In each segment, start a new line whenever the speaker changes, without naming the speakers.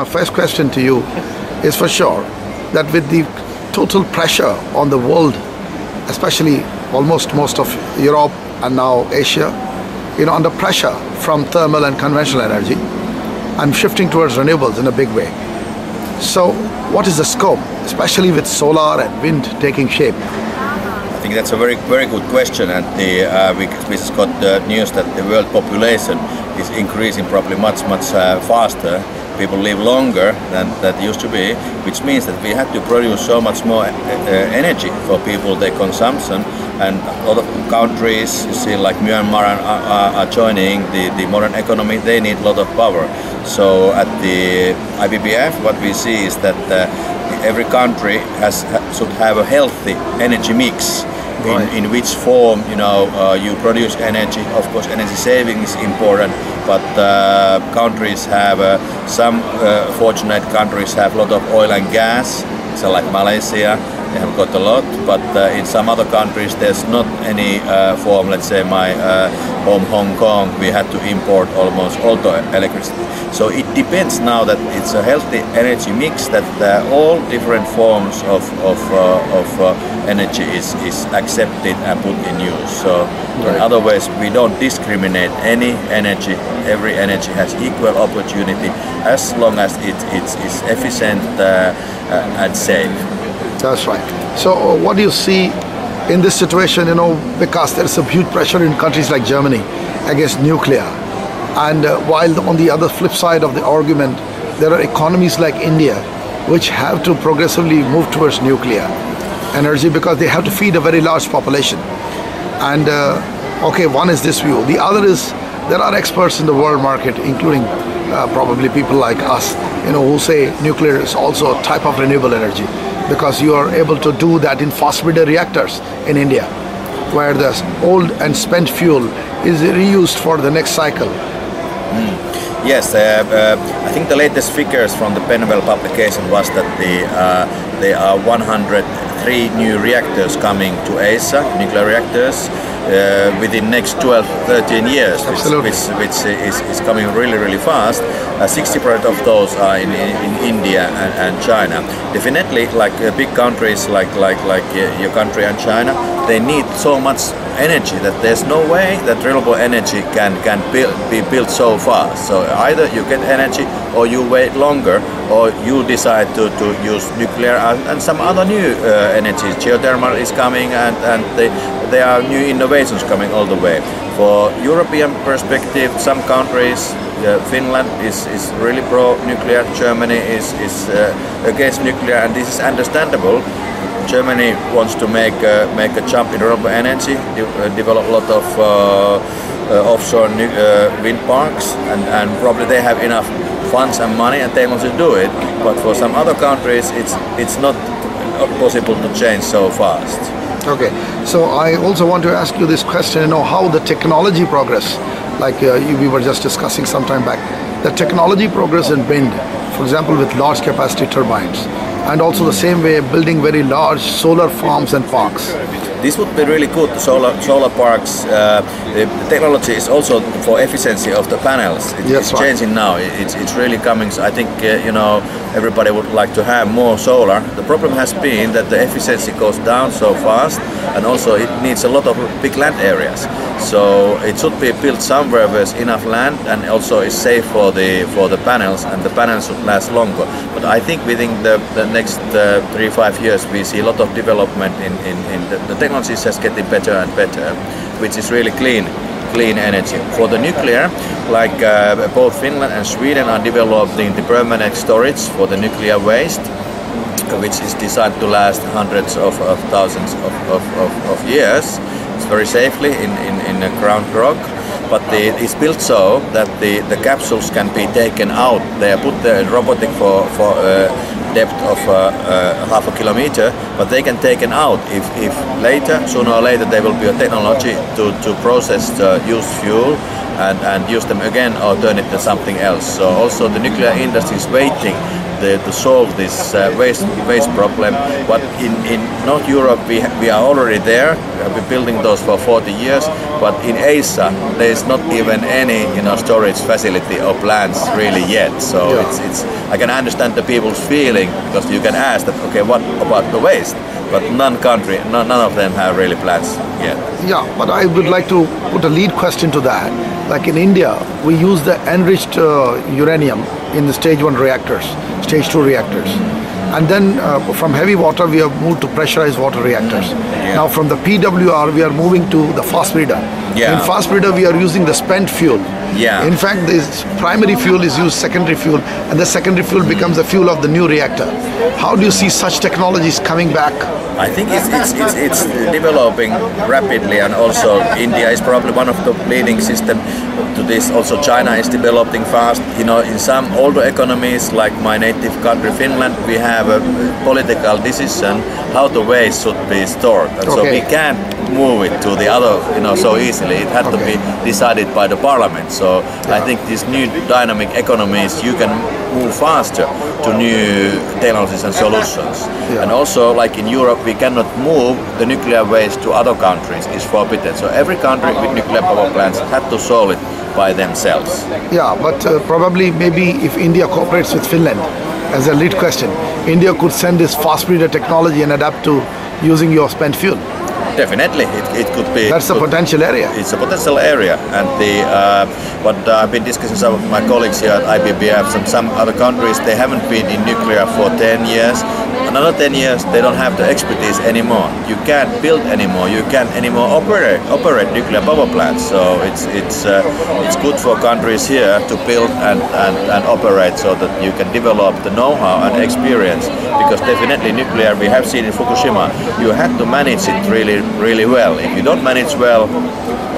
first question to you is for sure that with the total pressure on the world, especially almost most of Europe and now Asia, under pressure from thermal and conventional energy, and shifting towards renewables in a big way. So what is the scope, especially with solar and wind taking shape?
I think that's a very good question, and we just got the news that the world population is increasing probably much faster. People live longer than that used to be, which means that we have to produce so much more energy for people, their consumption, and a lot of countries, you see, like Myanmar are joining the modern economy. They need a lot of power. So at the IPPF, what we see is that every country should have a healthy energy mix.
Right.
In which form you produce energy. Of course, energy saving is important, but countries have some fortunate countries have a lot of oil and gas. So like Malaysia, they have got a lot, but in some other countries there's not any form. Let's say my home Hong Kong, we had to import almost all the electricity. So it depends now that it's a healthy energy mix, that all different forms of energy is accepted and put in use. So in other ways, we don't discriminate any energy. Every energy has equal opportunity as long as it's efficient and safe.
That's right. So what do you see in this situation, because there's a huge pressure in countries like Germany against nuclear, and while on the other flip side of the argument, there are economies like India which have to progressively move towards nuclear energy because they have to feed a very large population. And one is this view. The other is there are experts in the world market, including probably people like us, who say nuclear is also a type of renewable energy, because you are able to do that in fast breeder reactors in India, where the old and spent fuel is reused for the next cycle.
Yes, I think the latest figures from the Penwell publication was that there are 103 new reactors coming to Asia, nuclear reactors, within next 12-13 years, which is coming really fast. 60% of those are in India and China. Definitely, like big countries like your country and China, they need so much energy that there's no way that renewable energy can be built so fast. So either you get energy, or you wait longer, or you decide to use nuclear and some other new energies. Geothermal is coming, and there are new innovations coming all the way. For European perspective, some countries, Finland is really pro-nuclear, Germany is against nuclear, and this is understandable. Germany wants to make a jump in renewable energy, develop a lot of offshore wind parks, and probably they have enough funds and money and they want to do it. But for some other countries, it's not possible to change so fast.
Okay, so I also want to ask you this question, how the technology progress, like we were just discussing some time back, the technology progress in wind, for example, with large capacity turbines, and also the same way building very large solar farms and parks.
This would be really good. The solar parks, the technology is also for efficiency of the panels. It's changing now. It's really coming. So I think everybody would like to have more solar. The problem has been that the efficiency goes down so fast, and also it needs a lot of big land areas. So it should be built somewhere where there's enough land, and also is safe for the panels, and the panels should last longer. But I think within the next 3-5 years, we see a lot of development in the technology is just getting better and better, which is really clean energy. For the nuclear, like both Finland and Sweden are developing the permanent storage for the nuclear waste, which is designed to last hundreds of thousands of years. It's very safely in a ground rock, but it's built so that the capsules can be taken out. They are put there in robotic for depth of half a kilometer, but they can taken out if later, sooner or later, there will be a technology to process the used fuel and use them again or turn it to something else. So also the nuclear industry is waiting to solve this waste problem. But in North Europe we are already there. We have been building those for 40 years. But in Asia there is not even any storage facility or plants really yet. So it's I can understand the people's feeling, because you can ask that, okay, what about the waste? But none of them have really plans yet.
Yeah, but I would like to put a lead question to that. Like in India, we use the enriched uranium in the stage 1 reactors, stage 2 reactors. And then from heavy water, we have moved to pressurized water reactors.
Yeah.
Now from the PWR, we are moving to the fast breeder.
Yeah.
In fast breeder, we are using the spent fuel.
Yeah.
In fact, this primary fuel is used secondary fuel, and the secondary fuel becomes the fuel of the new reactor. How do you see such technologies coming back?
I think it's developing rapidly, and also India is probably one of the leading system to this. Also China is developing fast. You know, in some older economies like my native country Finland, we have a political decision how the waste should be stored. And so we can't move it to the other, so easily. It had to be decided by the parliament. So I think these new dynamic economies, you can move faster to new technologies and solutions. And also, like in Europe, we cannot move the nuclear waste to other countries. It's forbidden. So every country with nuclear power plants had to solve it by themselves.
Yeah, but probably maybe if India cooperates with Finland, as a lead question, India could send this fast breeder technology and adapt to using your spent fuel.
Definitely, it could be.
That's a potential area.
It's a potential area, and what I've been discussing with some of my colleagues here at IPPF, some other countries, they haven't been in nuclear for 10 years. Another 10 years, they don't have the expertise anymore. You can't build anymore. You can't anymore operate nuclear power plants. So it's good for countries here to build and operate, so that you can develop the know-how and experience. Because definitely nuclear, we have seen in Fukushima, you have to manage it really well. If you don't manage well,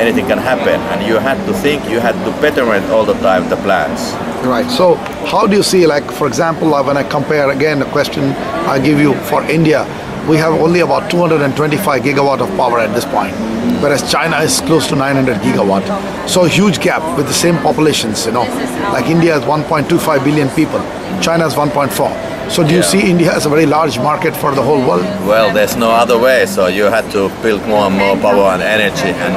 anything can happen, and you had to think, you had to betterment all the time the plans.
Right. So how do you see, like for example, when I compare again a question I give you for India, we have only about 225 gigawatt of power at this point, whereas China is close to 900 gigawatt. So a huge gap with the same populations, like India has 1.25 billion people, China has 1.4. So do you see India as a very large market for the whole world?
Well, there's no other way, so you had to build more and more power and energy, and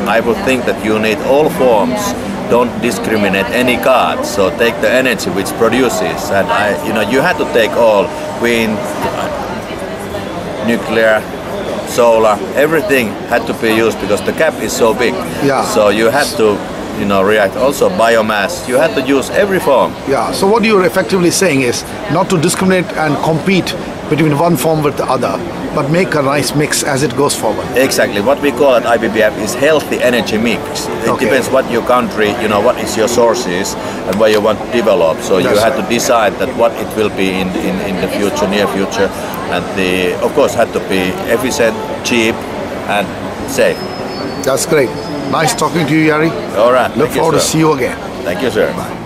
I would think that you need all forms. Don't discriminate any card, so take the energy which produces, and you had to take all, wind, nuclear, solar, everything had to be used, because the gap is so big.
Yeah.
So you had to react. Also biomass, you had to use every form.
Yeah, so what you're effectively saying is not to discriminate and compete between one form with the other, but make a nice mix as it goes forward.
Exactly. What we call at IPPF is healthy energy mix. It depends what your country, what is your sources and where you want to develop. So you had to decide that what it will be in the future, near future, and of course had to be efficient, cheap, and safe.
That's great. Nice talking to you, Jari.
All right.
Look forward to see you again.
Thank you, sir. Bye.